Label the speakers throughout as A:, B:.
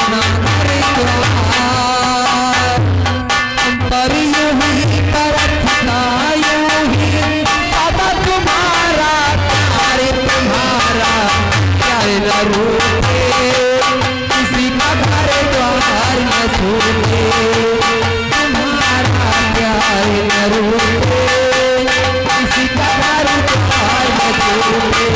A: अपना घर द्वार पर यूं ही करता यूं ही अब तुम्हारा प्यार तुम्हारा प्यार न रूठे किसी का घर द्वार न छूटे तुम्हारा प्यार न रूठे किसी का घर द्वार न छूटे।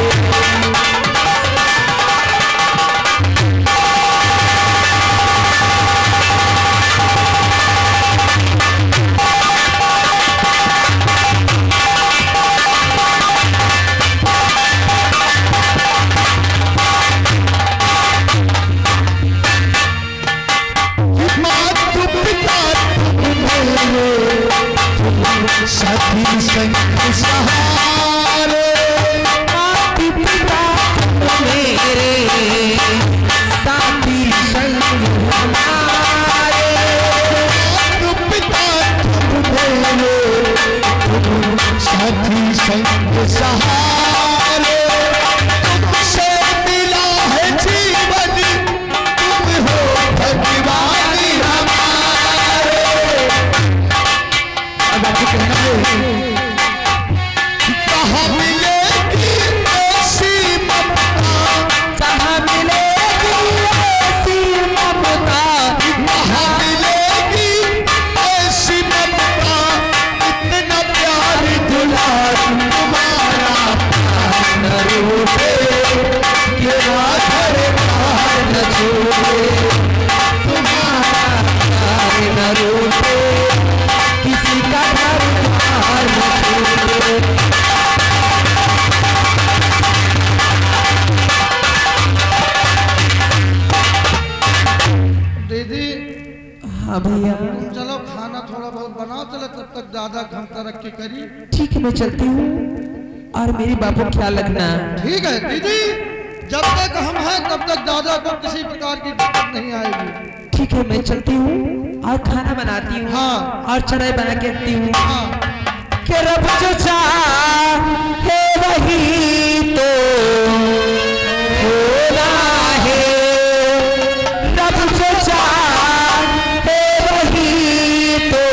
B: साथी संग सहारे
A: माता पिता मेरे साथी संग हमारे
B: पिता मेरे साथी संग सहारे तुमसे मिला है जीवन तुम हो भगवान हमारे। कहाँ मिलेगी ऐसी ममता
A: जहाँ मिलेगी ऐसी ममता
B: कहाँ मिलेगी ऐसी ममता इतना प्यार दुलार तुम्हारा
A: न रूठे
B: ये आखिर
A: प्यार न छूटे तुम्हारा प्यार न रूठे किसी का घर द्वार न छूटे।
C: दीदी
A: हाँ भैया
C: चलो खाना थोड़ा बहुत बनाओ, चलो तब तक ज्यादा घम तरक्की करी।
A: ठीक है मैं चलती हूँ और मेरी बाबू ख्याल रखना।
C: ठीक है दीदी, जब तक हम हैं तब तक दादा को किसी प्रकार की दिक्कत नहीं आएगी।
A: ठीक है मैं चलती हूँ और खाना बनाती हूँ।
C: हाँ।
A: और चढ़ाई बना के रखती हूँ।
C: हाँ।
A: कि रब जो चाहे वही तो होना है, रब जो चाहे वही तो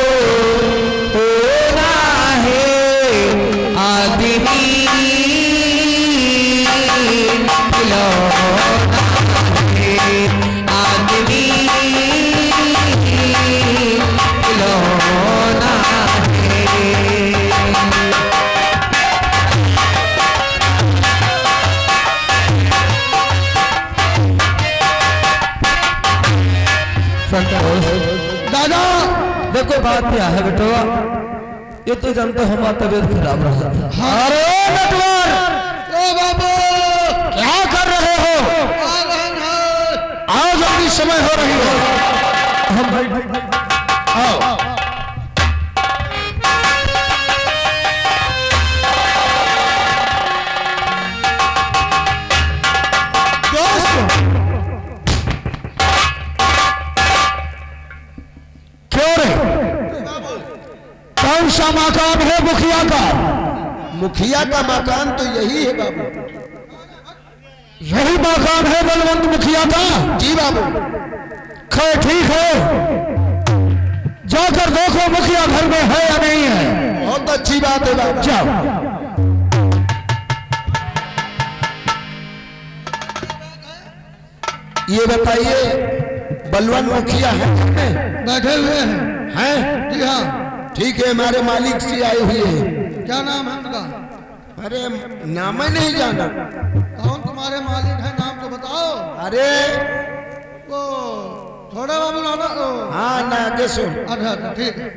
A: होना है, आदमी खिलौना है, आदमी खिलौना है।
C: दादा
A: देखो बात क्या है बेटवा, ये तो जानते हो हमारा तबीयत खराब रहा था।
C: अरे नटवर, ओ बाबू
B: क्या कर रहे हो?
C: आ रहे हैं।
B: आओ जल्दी, समय हो रही है।
A: हम भाई
B: आओ। क्यों रे? कौन सा मकान है मुखिया का?
D: मुखिया का मकान तो यही है बाबू।
B: यही मकान है बलवंत मुखिया का?
D: जी बाबू।
B: खैर ठीक है, जाकर देखो मुखिया घर में है या नहीं है।
D: बहुत अच्छी बात है बाबू।
B: जाओ।
D: ये बताइए बलवंत मुखिया है?
C: बैठे हुए हैं।
D: हैं?
C: जी हाँ।
D: ठीक है, हमारे मालिक से आए हुए हैं।
C: क्या नाम है उनका?
D: अरे नाम ही नहीं जाना।
C: कौन तुम्हारे मालिक है, नाम तो बताओ।
D: अरे
C: वो थोड़ा बाबू ना ना।
D: हाँ ना आगे सुन।
C: अच्छा ठीक है।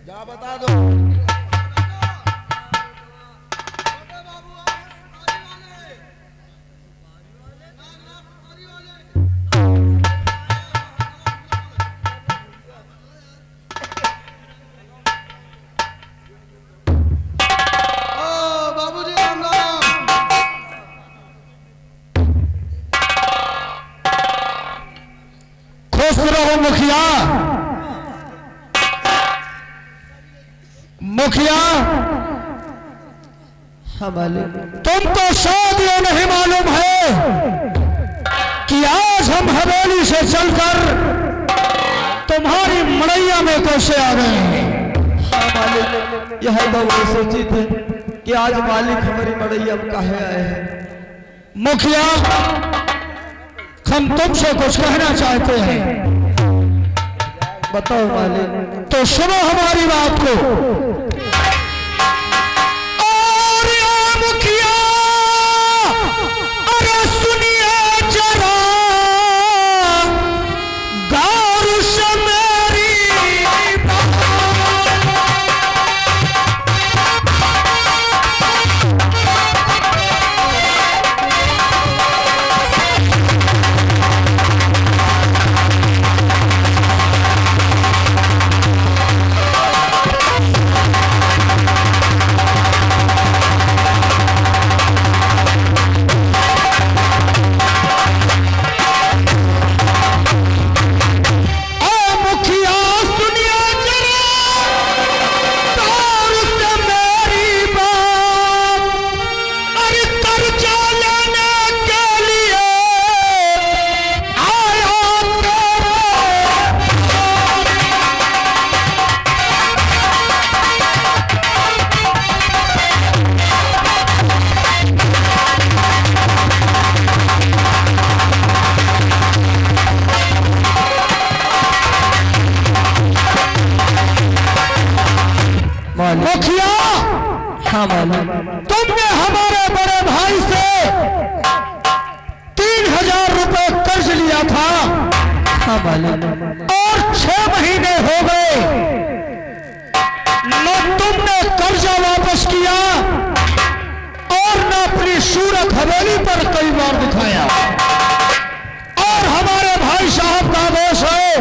D: जा बता दो।
C: बाबूजी राम राम।
B: खुश रहो मुखिया। मुखिया
A: हमारे
B: तुमको शायद ये नहीं मालूम है कि आज हम हम हवेली से चलकर तुम्हारी मड़ैया में कैसे आ गए हैं?
A: हाँ मालिक, यह तो वो सूचित है कि आज मालिक हमारी मड़ैया में काहे आए हैं।
B: मुखिया, हम तुमसे कुछ कहना चाहते हैं।
A: बताओ मालिक।
B: तो सुनो हमारी बात को। और या मुखिया, अरे सुनिए जरा गौर से मेरी मुखिया।
A: हाँ मालिक।
B: तुमने हमारे बड़े भाई से 3000 रुपए कर्ज लिया था।
A: हाँ मालिक।
B: और 6 महीने हो गए न तुमने कर्जा वापस किया और न अपनी सूरत हवेली पर कई बार दिखाया। और हमारे भाई साहब का आदेश है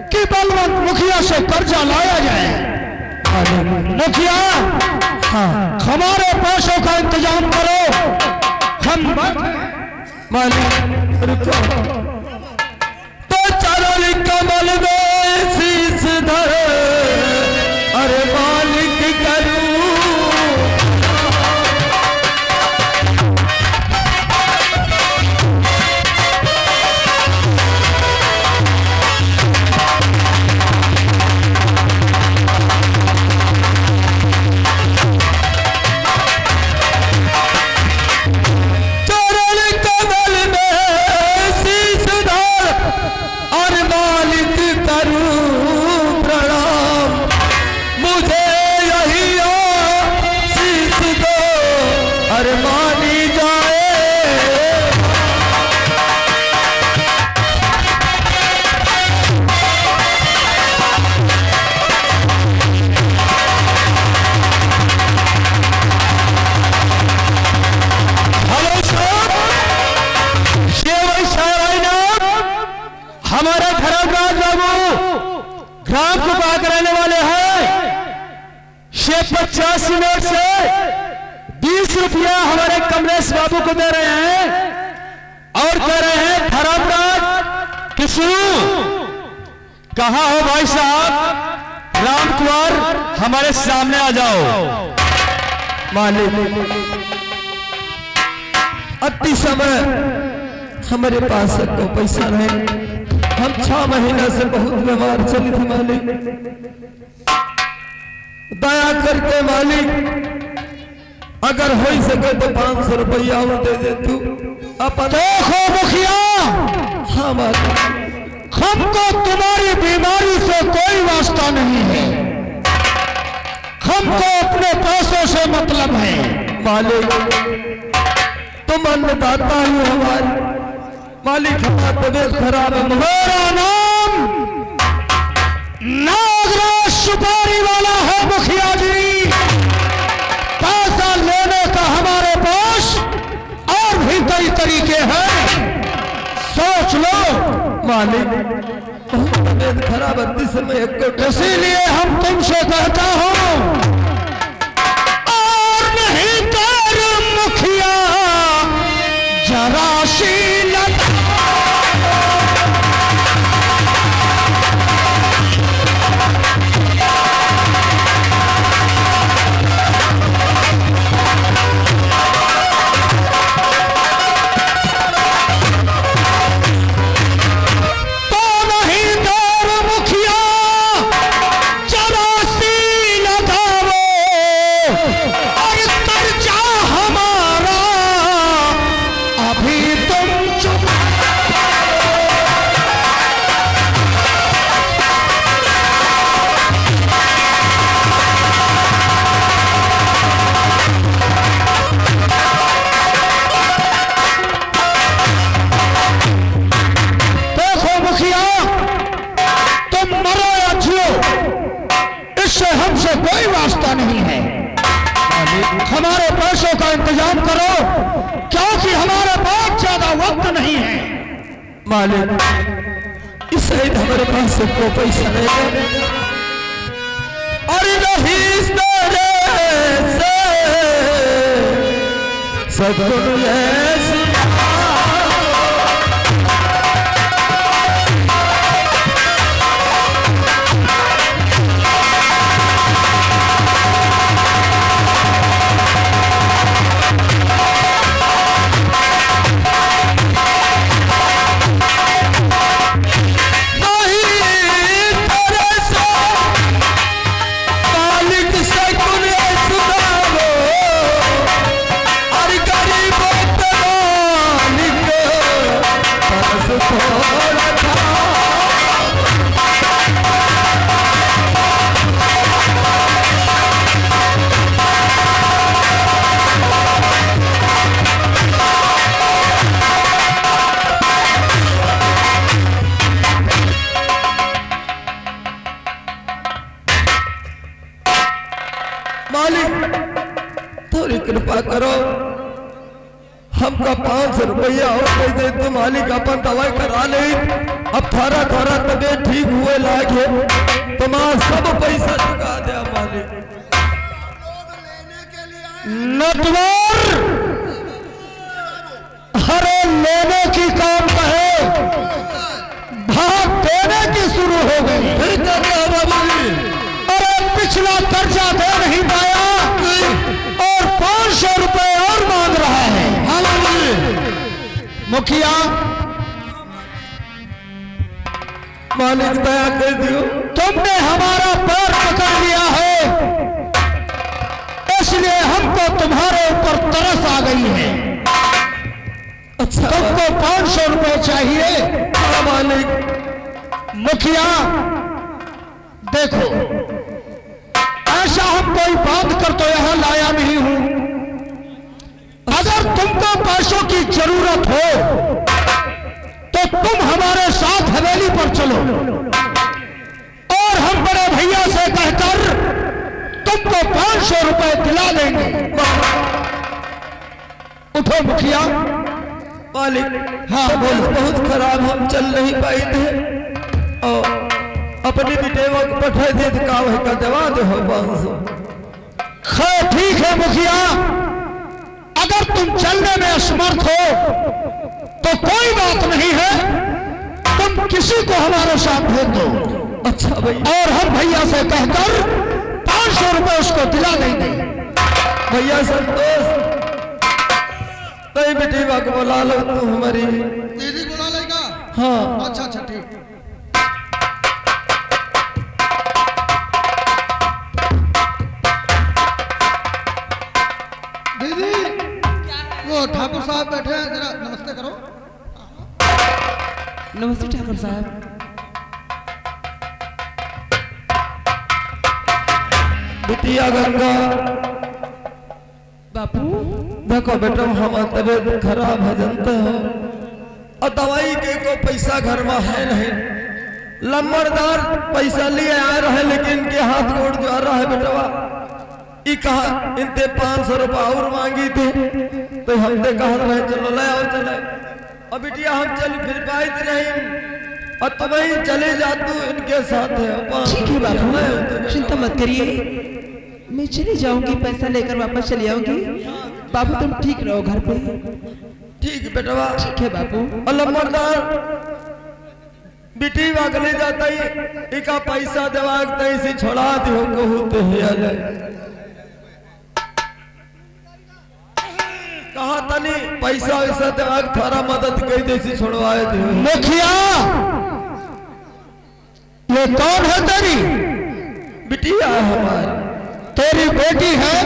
B: कि बलवंत मुखिया से कर्जा लाया जाए। मुखिया,
A: हाँ
B: हमारे पैसों का इंतजाम करो। हम
A: मालिक रुको। तो चलो कमल में शीश धर, अरे मालिक करूं।
B: हमारे धर्मराज बाबू ग्राम को पाक रहने वाले हैं। 50 मिनट से 20 रुपया हमारे कमलेश बाबू को दे रहे हैं और कह रहे हैं धर्मराज किशोर कहाँ हो भाई साहब? राम कुमार हमारे सामने आ जाओ।
A: मालिक अति समय हमारे पास को पैसा नहीं, हम 6 महीना से बहुत बीमार चली थी मालिक। दया करके मालिक अगर हो सके तो 500 रुपया दे दे तू अपन।
B: देखो मुखिया,
A: हाँ मालिक,
B: हमको तुम्हारी बीमारी से कोई वास्ता नहीं है, हमको अपने पैसों से मतलब है।
A: मालिक तुम अन्नदाता ही हमारे मालिक। हमारा तबीयत खराब है।
B: मेरा नाम नागराज सुपारी वाला है मुखिया जी। पैसा लेने का हमारे पास और भी कई तरीके हैं, सोच लो।
A: मालिक तबीयत खराब है, समय
B: इसीलिए हम तुमसे कहता हूं और नहीं कर मुखिया जरा सी क्योंकि हमारे पास ज्यादा वक्त नहीं है।
A: मालिक इस सहित हमारे पास सबको पैसा नहीं है और नहीं इस तरह से सदगुरु थोड़ी कृपा करो, हमका 500 रुपया और दे दे तो मालिक अपन दवाई करा ले। अब थारा तबीयत ठीक हुए लागे तुम्हारा सब पैसा चुका दे मालिक।
B: नटवर हरे लेने की काम कहे, भाग देने की शुरू हो गई। अरे पिछला कर्जा दे नहीं पाया और 500 रुपए और मांग रहा है। मुखिया
A: मालिक दया कर दियो,
B: तुमने हमारा पैर पकड़ लिया है, इसलिए हमको तुम्हारे ऊपर तरस आ गई है।
A: अच्छा
B: तुमको 500 रुपए चाहिए।
A: हाँ मालिक।
B: मुखिया देखो, ऐसा हम कोई बांध कर तो यहां लाया नहीं हूं। अगर तुमको पैसों की जरूरत हो तो तुम हमारे साथ हवेली पर चलो और हम बड़े भैया से कहकर तुमको 500 रुपए दिला देंगे। उठो मुखिया।
A: मालिक
B: हाँ,
A: तबीयत बहुत खराब, हम चल नहीं पाए थे और अपनी बेटेवा को पठा दे का दवा दे हो 500।
B: खैर ठीक है मुखिया, अगर तुम चलने में असमर्थ हो तो कोई बात नहीं है, तुम किसी को हमारे साथ भेज दो।
A: अच्छा भाई,
B: और हम भैया से कहकर 500 रुपए उसको दिला देंगे।
A: भैया संतोष नहीं बेटेवा को बुला लो तू हमारी।
C: दीदी बुला लेगा?
A: हाँ
C: अच्छा अच्छा ठीक। दीदी वो ठाकुर साहब बैठे हैं, जरा नमस्ते करो।
E: नमस्ते ठाकुर साहब।
A: बिटिया गंगा
E: बापू
A: देखो बेटा, हम तबीयत खराब है जानते हो और दवाई के को पैसा घर में है नहीं। लंबरदार पैसा लिए आ रहे लेकिन इनके हाथ गोड़ जा रहा है बेटवा। ई कहा इनते 500 रुपया और मांगी थी तो हमने कहा रहे चलो ले आओ चले। और बिटिया हम चल फिर पाए नहीं और तुम्हें चले जा तू इनके साथ है।
E: ठीक है बापू, चिंता मत करिए, मैं चली जाऊंगी, पैसा लेकर वापस चली आऊंगी। बाबू तुम ठीक रहो घर पे।
A: ठीक बेटवा।
E: ठीक है बापू।
A: और लंबरदार बिटी वागले जाता ही इका पैसा देवाग तई से छोड़ा दियो कहूते है। कहा तनी पैसा वैसा देवाग थारा मदद कई देसी छोड़वाए दियो।
B: मुखिया ये कौन है तेरी?
A: बिटिया है हमारी।
B: तेरी बेटी है?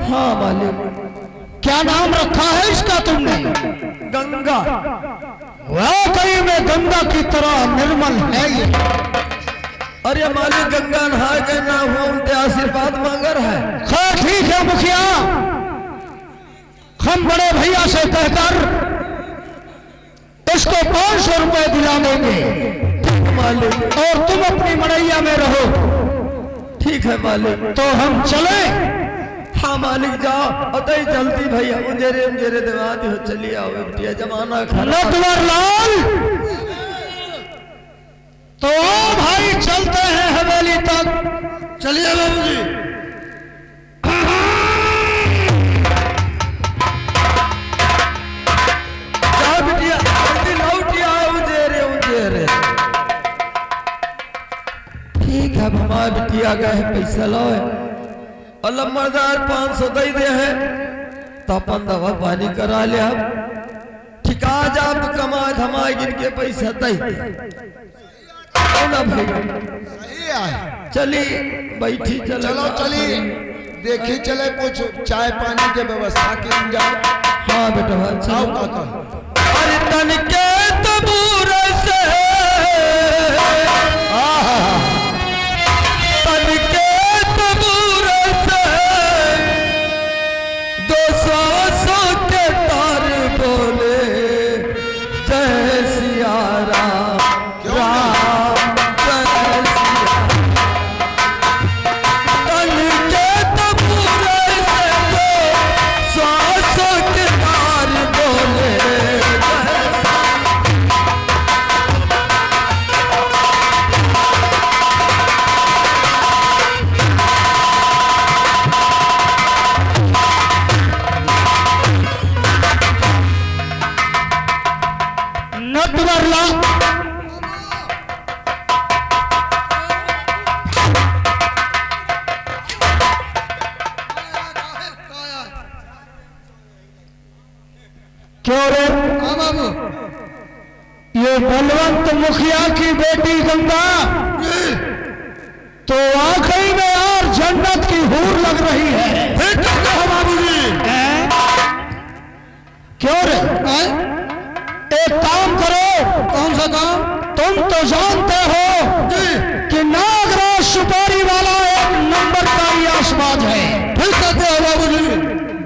A: हाँ मालिक।
B: क्या नाम रखा है इसका तुमने?
A: गंगा।
B: वाकई में गंगा की तरह निर्मल है ये।
A: अरे मालिक गंगा नहा के ना हुआ उनते आशीर्वाद मांगर है।
B: खैर ठीक है मुखिया, हम बड़े भैया से कहकर इसको 500 रुपए दिला देंगे
A: मालिक।
B: और तुम अपनी मड़ैया में रहो।
A: ठीक है मालिक।
B: तो हम चले?
A: हाँ हाँ मालिक जाओ अतः जल्दी भैया उंजेरे उंजेरे देवा दियो चलिए आओ बिटिया जमाना खराब
B: नटवर लाल तो भाई चलते हैं हवेली तक।
C: चलिए बाबूजी।
A: जाओ बिटिया जल्दी लौट आओ उंजेरे उंजेरे। ठीक है हमारे बिटिया गए पैसा लो और लम्बरदार 500 दे दे है तो अपन दवा पानी करा लिया ठिका जा कमा धमा गिन के पैसा दे ना भाई
D: सही है।
A: चली बैठी
D: चलो चली देखी चले कुछ चाय पानी के व्यवस्था की जाए।
A: हाँ बेटा
D: आओ काका।
A: अरे तन के तबूर से तन के तबूर से 200 के तार बोले जय सिया राम राम जय सिया। तन के तबूर से 200 के तार बोले
B: नटवर लाल क्यों रे?
C: हाँ बाबू।
B: ये बलवंत मुखिया की बेटी गंगा तो वाकई में यार जन्नत की हूर लग रही है।
C: बाबूजी
B: क्यों रे? एक काम करो।
C: कौन सा काम?
B: तुम तो जानते हो कि नागराज सुपारी वाला एक नंबर का यासबाज है।
C: ठीक कहते हो बाबूजी।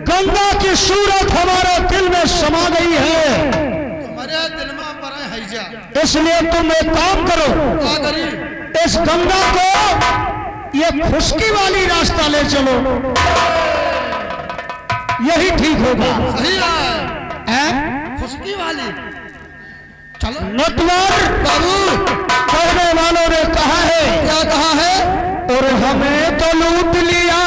B: गंगा की सूरत हमारे दिल में समा गई है,
C: तुम्हारे दिल में पर है जा।
B: इसलिए तुम एक काम करो।
C: क्या करी?
B: इस गंगा को ये खुशकी वाली रास्ता ले चलो, यही ठीक होगा।
C: सही है। खुशकी वाली चलो।
B: नटवर
C: बाबू
B: कहने वालों ने कहा है।
C: क्या कहा है?
B: और हमें तो लूट लिया।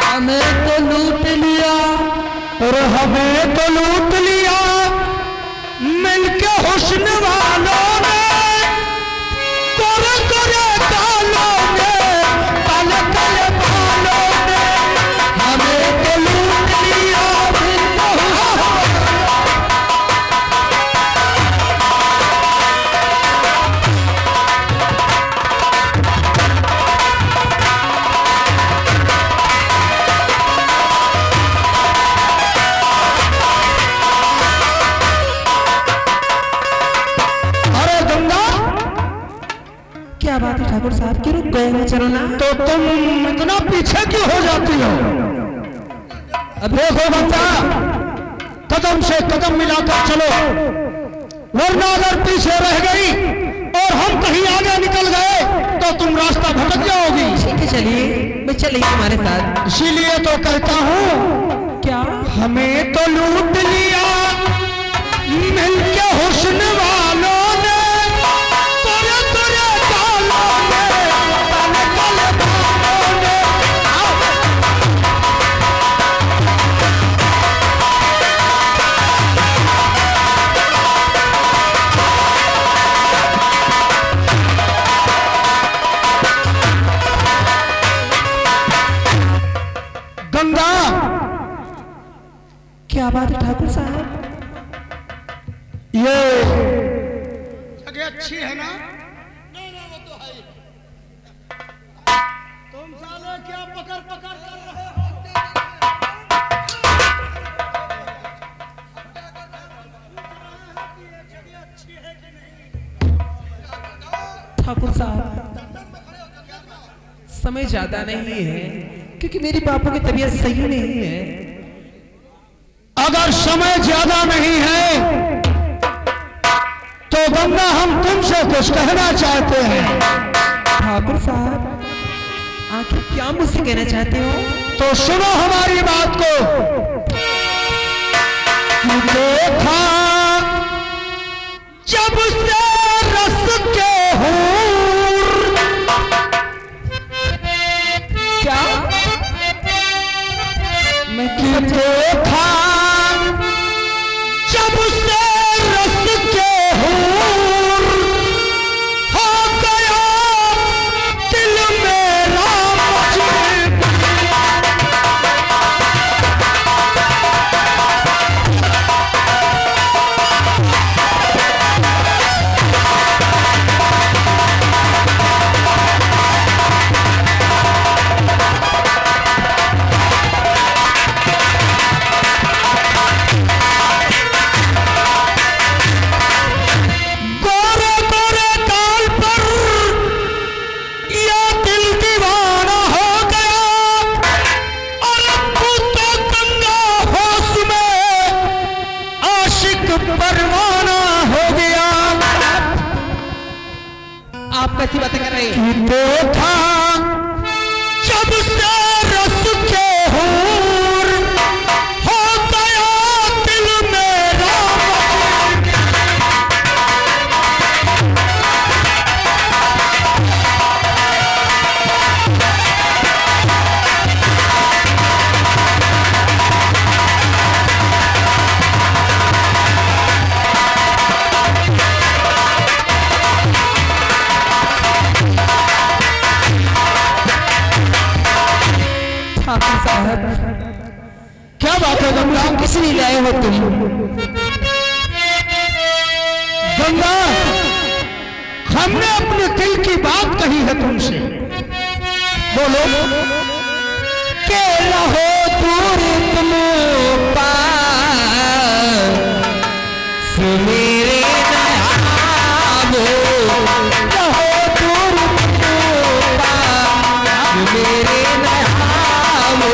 C: हमें तो लूट लिया।
B: और हमें तो लूट लिया मिलके हुस्न वालों ने कोरे कोरे बालों ने काले काले बालों ने हमें तो लूट लिया मिलके
E: क्या बात है ठाकुर साहब, क्यों रुक गए हैं? चलो ना।
B: तो तुम इतना पीछे क्यों हो जाती हो? अब देखो बच्चा, कदम से कदम मिलाकर चलो, वरना अगर पीछे रह गई और हम कहीं आगे निकल गए तो तुम रास्ता भटक जाओगी।
E: ठीक है चलिए, मैं चली तुम्हारे साथ।
B: इसीलिए तो कहता हूँ
E: क्या?
B: हमें तो लूट लिया मिलके हुस्न वालों ने तोरे तोरे बालों ने काले काले बालों ने। गंगा
E: क्या बात है ठाकुर साहब?
B: ये
C: जगह अच्छी है ना? नहीं वो तो है। तुम साले क्या पकड़ पकड़ कर रहे हो? जगह अच्छी है कि नहीं?
E: ठाकुर साहब समय ज्यादा नहीं है क्योंकि मेरी बापू की तबीयत सही नहीं है।
B: अगर समय ज्यादा नहीं है तो गंगा हम तुमसे कुछ कहना चाहते हैं।
E: ठाकुर साहब आखिर क्या मुझसे कहना चाहते हो?
B: तो सुनो हमारी बात को। देखा जब से रस के हूर,
E: क्या मैं
B: देखा जब से रस के हूर, हो गया दिल मेरा मजबूर। गोरे गोरे गाल पर ये दिल दीवाना हो गया, और अब तो गंगा होश में आशिक परवाना हो गया।
E: आप कैसी बातें कर रहे हैं?
B: देखा जब से रस के हूर, हो गया दिल मेरा मजबूर।
E: ठाकुर साहब
B: क्या बात है गंगा?
E: किस लिए लाए हो तुम?
B: गंगा, हमने अपने दिल की बात कही है तुमसे। बोलो।
E: के रहो दूर तुम पास मेरे नयाबो, रहो दूर तुम पास मेरे नयाबो।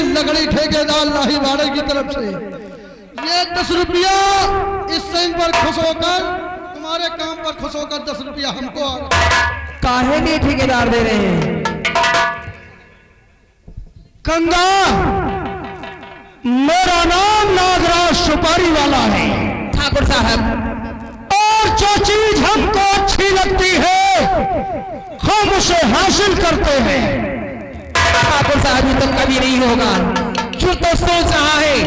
C: लगड़ी ठेकेदार लाहीवाड़े की तरफ से ये 10 रुपया इस टाइम पर खुश होकर, तुम्हारे काम पर खुश होकर 10 रुपया हमको आ गया।
E: काहे नहीं ठेकेदार दे रहे हैं?
B: गंगा, मेरा नाम नागराज सुपारी वाला है।
E: ठाकुर साहब,
B: और जो चीज हमको अच्छी लगती है हम उसे हासिल करते हैं।
E: ठाकुर साहब ये तो कभी नहीं होगा। जो तो सोच रहा है,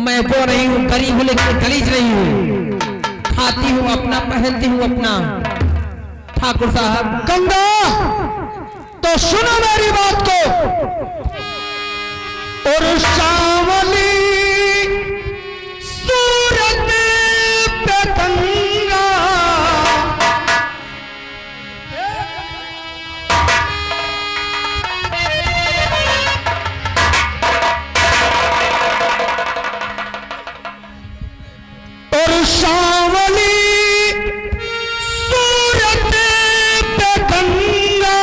E: मैं वो नहीं हूँ, गरीब हूँ लेकिन गलीज नहीं हूँ, खाती हूँ अपना, पहनती हूँ अपना। ठाकुर साहब,
B: गंगा, तो सुनो मेरी बात को। और सावली सूरत पे गंगा, और सावली सूरत पे गंगा,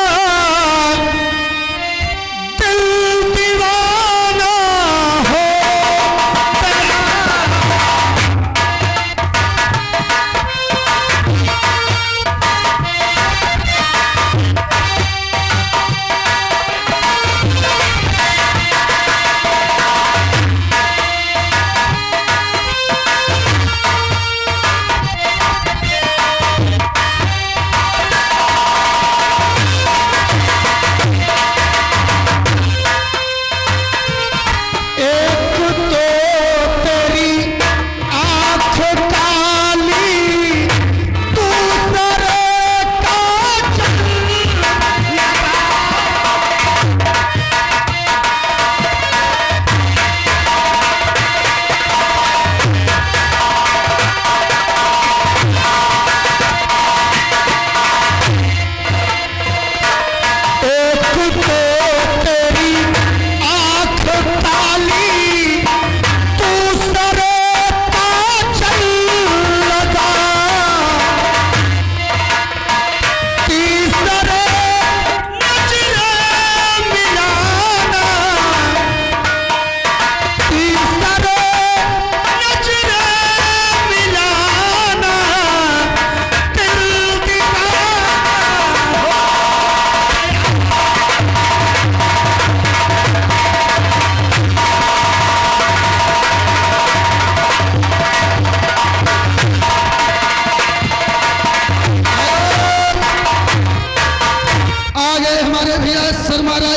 B: दिल दीवाना हो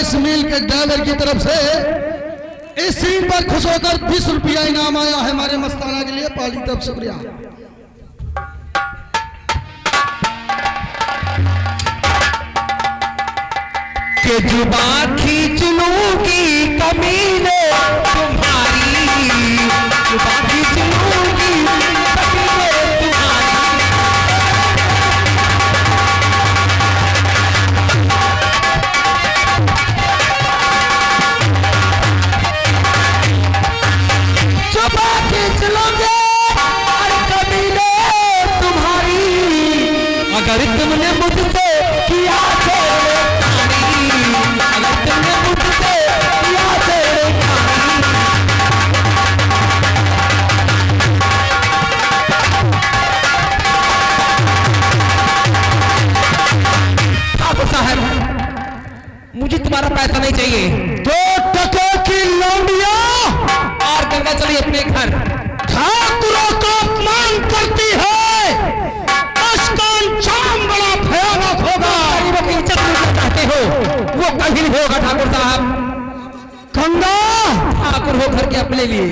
C: राइस मिल के ड्राइवर की तरफ से इस सीन पर खुश होकर 20 रुपया इनाम आया है हमारे मस्ताना के लिए। पाली तरफ शुक्रिया।
E: के जुबा खींच लूंगी कमीने तुम्हारी, जुबा खींच लूंगी कमीने तुम्हारी। जुबा खींच लूंगी कमीने तुम्हारी, अगर तुमने मुझसे किया साहब, मुझे तुम्हारा पैसा नहीं चाहिए।
B: 2 टके की लौंडिया
E: और गंगा चली अपने घर।
B: ठाकुरों को अपमान करती है, इसका अंजाम बड़ा भयानक होगा।
E: गरीबों की इज्जत लूटना चाहते हो, वो कभी नहीं होगा ठाकुर साहब।
B: गंगा
E: ठाकुर हो घर के अपने लिए।